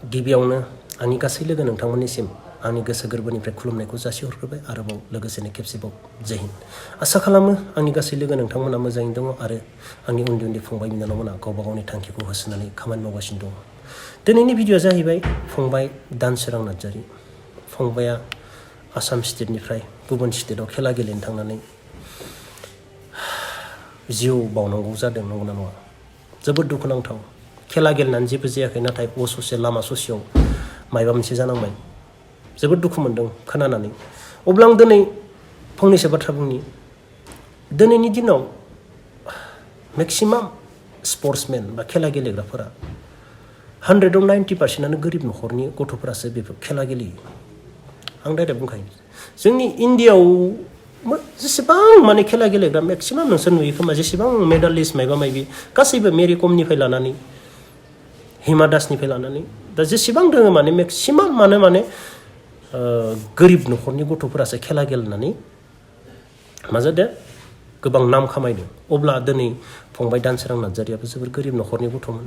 गिबियावनो आंनि गासै लोगो नोंथांमोननिसिम आंनि गोसो गोरबोनिफ्राय खुलुमनायखौ जासिहरग्रोबाय आरोबाव लोगोसेनो खेबसेबाव जय हिन्द। आसा खालामो आंनि गासै लोगो नोंथांमोना मोजाङैनो दङ आरो आंनि उन्दै उन्दै फंबाय बिनानावमोना गावबा गावनि थांखिखौ होसोनानै खामानि मावगासिनो दङ। दिनैनि भिडिअ'आ जाहैबाय फंबाय दानसोरां नार्जारी। फंबाया आसाम स्टेटनिफ्राय गुबुन स्टेटआव खेला गेलेनो थांनानै जिउ बावनांगौ जादों, नंगौना नङा? जोबोद दुखुनांथाव। खेला गेलेनानै जेबो जायाखै, नाथाय ससे लामा ससेयाव मायबा मोनसे जानांबाय। जोबोद दुखु मोनदों खोनानानै। अब्ला आं दिनै फंनैसो बाथ्रा बुंनि। दिनैनि दिनाव मेक्सिमाम स्पर्ट्समेन बा खेला गेलेग्राफोरा 100आव 90%आनो गोरिब न'खरनि गथ'फोरासो बेफोर खेला गेलेयो। आं डाइरेक्ट बुंखायो, जोंनि इण्डियाआव जेसेबां माने खेला गेलेग्रा मेक्सिमाम नोंसोर नुयो खोमा, जेसेबां मेडालिस्ट मायबा मायबि गासैबो मेरि कमनिफ्राय लानानै हिमा दासनिफ्राय लानानै दा जेसेबां दोङो माने मेक्सिमाम माने गोरिब न'खरनि गथ'फोरासो खेला गेलेनानै मा जादों गोबां नाम खामायदों। अब्ला दिनै फंबाय दानसोरां नार्जारीयाबो जोबोर गोरिब न'खरनि गथ'मोन।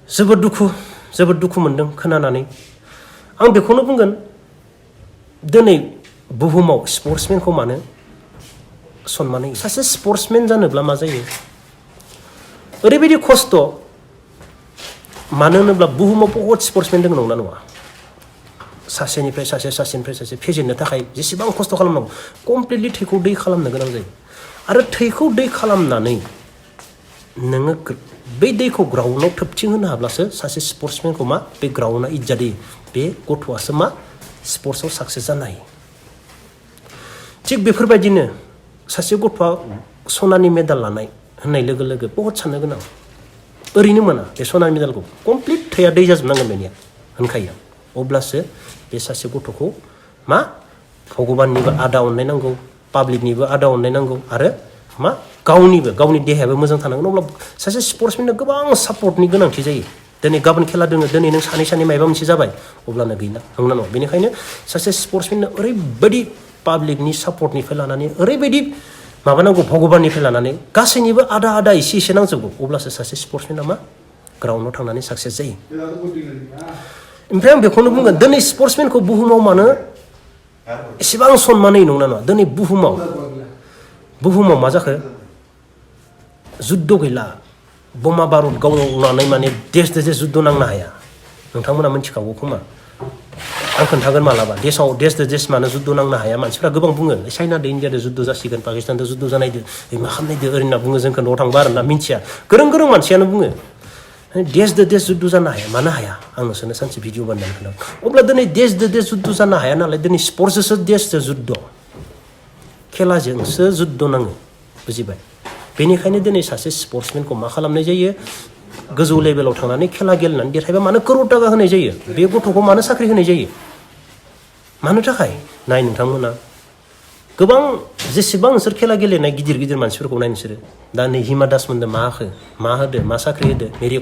जोबोद दुखु मोनदों खोनानानै। आं बेखौनो बुंगोन, दिनै बुहुमाव स्पर्ट्समेनखौ मानो सनमान होयो? सासे स्पर्ट्समेन जानोब्ला मा जायो? ओरैबायदि खस्थ'। मानो होनोब्ला बुहुमाव बहुत स्पर्ट्समेन दङ, नंगौना नङा? सासेनिफ्राय सासे फेजेननो थाखाय जेसेबां खस्थ' खालामनांगौ, कमप्लिटलि थैखौ दै खालामनो गोनां जायो। आरो थैखौ दै खालामनानै नोङो बै दैखौ ग्राउन्डआव थोबथिं होनो हाब्लासो सासे स्पर्ट्समेनखौ मा बे ग्राउन्डआ इज्जत होयो। बे गथ'आसो मा स्पर्ट्सआव साक्सेस जानो हायो। थिग बेफोरबायदिनो सासे गथ'आ सनानि मेडेल लानाय होननाय लोगो लोगो बहुत साननो गोनां। ओरैनो मोना बे सनानि मेडेलखौ, कमप्लिट थैया दै जाजोबनांगोन बेनिया होनखायो। अब्लासो बे सासे गथ'खौ मा भगबाननिबो आदा अननाय नांगौ, पाब्लिकनिबो आदा अननाय नांगौ, आरो मा गावनि देहायाबो मोजां थानांगोन। अब्ला सासे स्पर्ट्समेननो गोबां सापर्टनि गोनांथि जायो। दिनै गाबोन खेला दोङो, दिनै नों सानै मायबा मोनसे जाबाय, अब्लानो गैला, नंगौना नङा? बेनिखायनो सासे स्पर्ट्समेननो ओरैबायदि पाब्लिकनि सापर्टनिफ्राय लानानै ओरैबायदि माबा नांगौ, भगबाननिफ्राय लानानै गासैनिबो आदा एसे नांजोबगौ। अब्लासो सासे स्पर्ट्समेना मा ग्राउन्डआव थांनानै साक्सेस जायो। ओमफ्राय आं बेखौनो बुंगोन, दिनै स्पर्ट्समेनखौ बुहुमाव मानो एसेबां सनमान होयो, नंगौना नङा? दिनै बुहुमाव मा जाखो? जुद्ध गैला। बमा बारुद गावनानै माने देश जुद्ध नांनो हाया। नोंथांमोना मिथिखागौ खोमा, आं खोन्थागोन मालाबा। देश मानो जुद्ध नांनो हाया? मानसिफ्रा गोबां बुङो चाइनादो इण्डियादो जुद्ध जासिगोन, पाकिस्तानदो जुद्ध जानायदो, मा खालामनायदो ओरै होनना बुङो। जोंखौ न'आव थांबा आरोना मिथिया, गोरों मानसियानो बुङो देश जुद्ध जानो हाया। मानो हाया? आं नोंसोरनो सानसे भिडिअ बानायनानै खोन्थागोन। अब्ला दिनै देश जुद्ध जानो हाया नालाय, दिनै स्पर्ट्सजोंसो देशजों जुद्ध, खेलाजोंसो जुद्ध नाङो, बुजिबाय? बेनिखायनो दिनै सासे स्पर्ट्समेनखौ मा खालामनाय जायो? गोजौ लेभेलाव थांनानै खेला गेलेनानै देरहायबा मानो करोड़ टाका होनाय जायो? बे गथ'खौ मानो साख्रि होनाय जायो? मानो थाखाय? नाय नोंथांमोना, गोबां जेसेबां नोंसोर खेला गेलेनाय गिदिर मानसिफोरखौ नाय नोंसोरो। दा नै हिमा दास मोननो मा होदो, मा साख्रि होदो? मेरि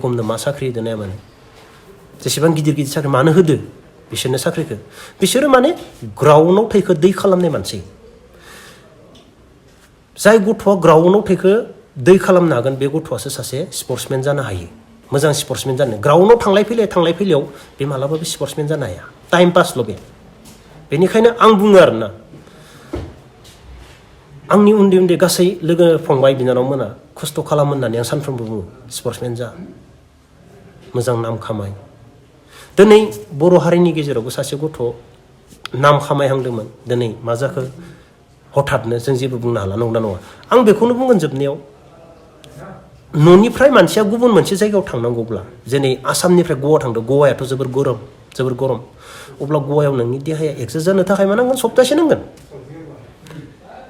कमनो मा साख्रि होदो नाया मानो? जेसेबां गिदिर साख्रि मानो होदो बिसोरनो साख्रिखौ? बिसोरो माने ग्राउन्डआव थैखो दै खालामनाय मानसि। जाय गथ'आ ग्राउन्डआव थैखो दै खालामनो हागोन, बे गथ'आसो सासे स्पर्ट्समेन जानो हायो, मोजां स्पर्ट्समेन जानो। ग्राउन्डआव थांलाय फैलायाव बे मालाबाबो स्पर्ट्समेन जानो हाया, टाइम पासल' बे। बेनिखायनो आं बुङो आरोना, आंनि उन्दै गासै लोगो फंबाय बिनानावमोना खस्थ' खालाम होननानै आं सानफ्रोमबो बुङो, स्पर्ट्समेन जा, मोजां नाम खामाय। दिनै बर' हारिनि गेजेरावबो सासे गथ' नाम खामायहांदोंमोन, दिनै मा जाखो? हठाथनो जों जेबो बुंनो हाला, नंगौना नङा? आं बेखौनो बुंगोन जोबनायाव, न'निफ्राय मानसिया गुबुन मोनसे जायगायाव थांनांगौब्ला, जेरै आसामनिफ्राय गवा थांदों, गवायाथ' जोबोर गरम। अब्ला गवायाव नोंनि देहाया एक्सारसाइज जानो थाखाय मा नांगोन? सप्तासे नांगोन।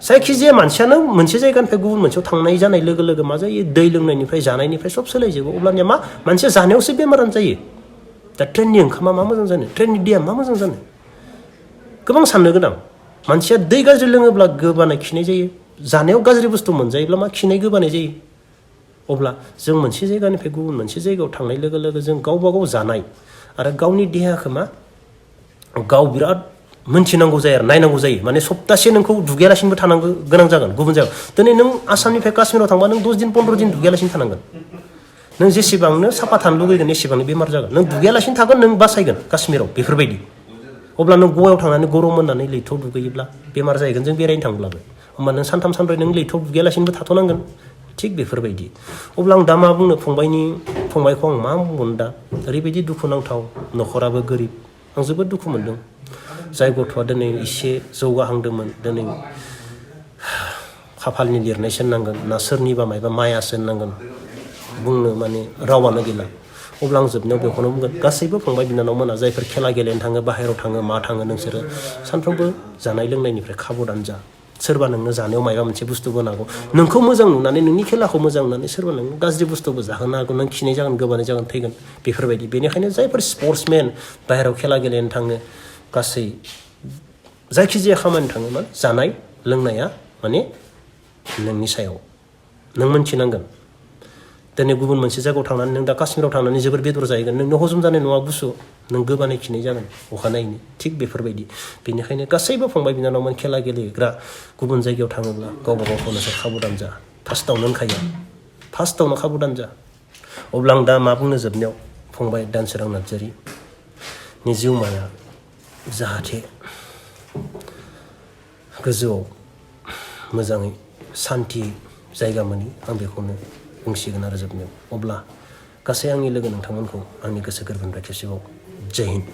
जायखिजाया मानसियानो मोनसे जायगानिफ्राय गुबुन मोनसेयाव थांनाय जानाय लोगो लोगो मा जायो? दै लोंनायनिफ्राय जानायनिफ्राय सब सोलायजोबो। अब्लानिया मा मानसिया जानायावसो बेमारानो जायो। दा ट्रेननि ओंखामा मा मोजां जानो? ट्रेननि दैया मा मोजां जानो? गोबां साननो गोनां। मानसिया दै गाज्रि लोङोब्ला गोबानाय खिनाय जायो, जानायाव गाज्रि बुस्थु मोनजायोब्ला मा खिनाय गोबानाय जायो। अब्ला जों मोनसे जायगानिफ्राय गुबुन मोनसे जायगायाव थांनाय लोगो लोगो जों गावबा गाव जानाय आरो गावनि देहाखौ मा गाव बिराद मोनथिनांगौ जायो आरो नायनांगौ जायो। माने सप्तासे नोंखौ दुगैयालासिनोबो थानांगौ गोनां जागोन गुबुन जायगायाव। दिनै नों आसामनिफ्राय काश्मीराव थांबा नों 10 दिन 15 दिन दुगैयालासिनो थानांगोन। नों जेसेबांनो साफा थानो लुगैगोन एसेबांनो बेमार जागोन नों दुगैयालासिनो थागोन नों बासायगोन काश्मीराव बेफोरबायदि अब्ला नों गवायाव थांनानै गरम मोननानै लैथोआव दुगैयोब्ला बेमार जाहैगोन जों बेरायनो थांब्लाबो होमबा नों सानथाम सानब्रै नों लैथोआव दुगैयालासिनोबो थाथ'नांगोन थिग बेफोरबायदि अब्ला आं दा मा बुंनो फंबायखौ आं मा बुंबावनो दा ओरैबायदि दुखुनांथाव न'खराबो गोरिब आं जोबोद दुखु मोनदों जाय गथ'आ दिनै एसे जौगाहांदोंमोन दिनै खाफालनि लिरनायसो होननांगोन ना सोरनिबा मायबा मायासो होननांगोन बुंनो माने रावानो गैला अब्ला आं जोबनायाव बेखौनो बुंगोन गासैबो फंबाय बिनानावमोना जायफोर खेला गेलेनो थाङो बाहेरायाव थाङो मा थाङो नोंसोरो सानफ्रोमबो जानाय लोंनायनिफ्राय खाबधान जा सोरबा नोंनो जानायाव मायबा मोनसे बुस्थु होनो हागौ नोंखौ मोजां नुनानै नोंनि खेलाखौ मोजां नुनानै सोरबा नों गाज्रि बुस्थुबो जाहोनो हागौ नों खिनाय जागोन गोबानाय जागोन थैगोन बेफोरबायदि बेनिखायनो जायफोर स्पर्टसमेन बाहेरायाव खेला गेलेनो थाङो गासै जायखिजाया खामानि थाङो मा जानाय लोंनाया माने नोंनि सायाव नों मोनथिनांगोन दिनै गुबुन मोनसे जायगायाव थांनानै नों दा काश्मीराव थांनानै जोबोर बेदर जाहैगोन नोंनो हजम जानाय नङा गुसु नों गोबानाय खिनाय जागोन अखानायैनो थिग बेफोरबायदि बेनिखायनो गासैबो फंबाय बिनानावमोन खेला गेलेग्रा गुबुन जायगायाव थाङोब्ला गावबा गावखौ नोंसोर खाबधान जा फार्स्टआवनो होनखायो फार्स्टआवनो खाबधान जा अब्ला आं दा मा बुंनो जोबनायाव फंबाय दानसोरां नार्जारिनि जिउमाया जाहाथे गोजौआव मोजाङै सान्थि जायगा मोनि आं बेखौनो बुंसिगोन आरो जोबनायाव अब्ला गासै आंनि लोगो नोंथांमोनखौ आंनि गोसो गोरबोनिफ्राय खेबसेबाव जय हिन्द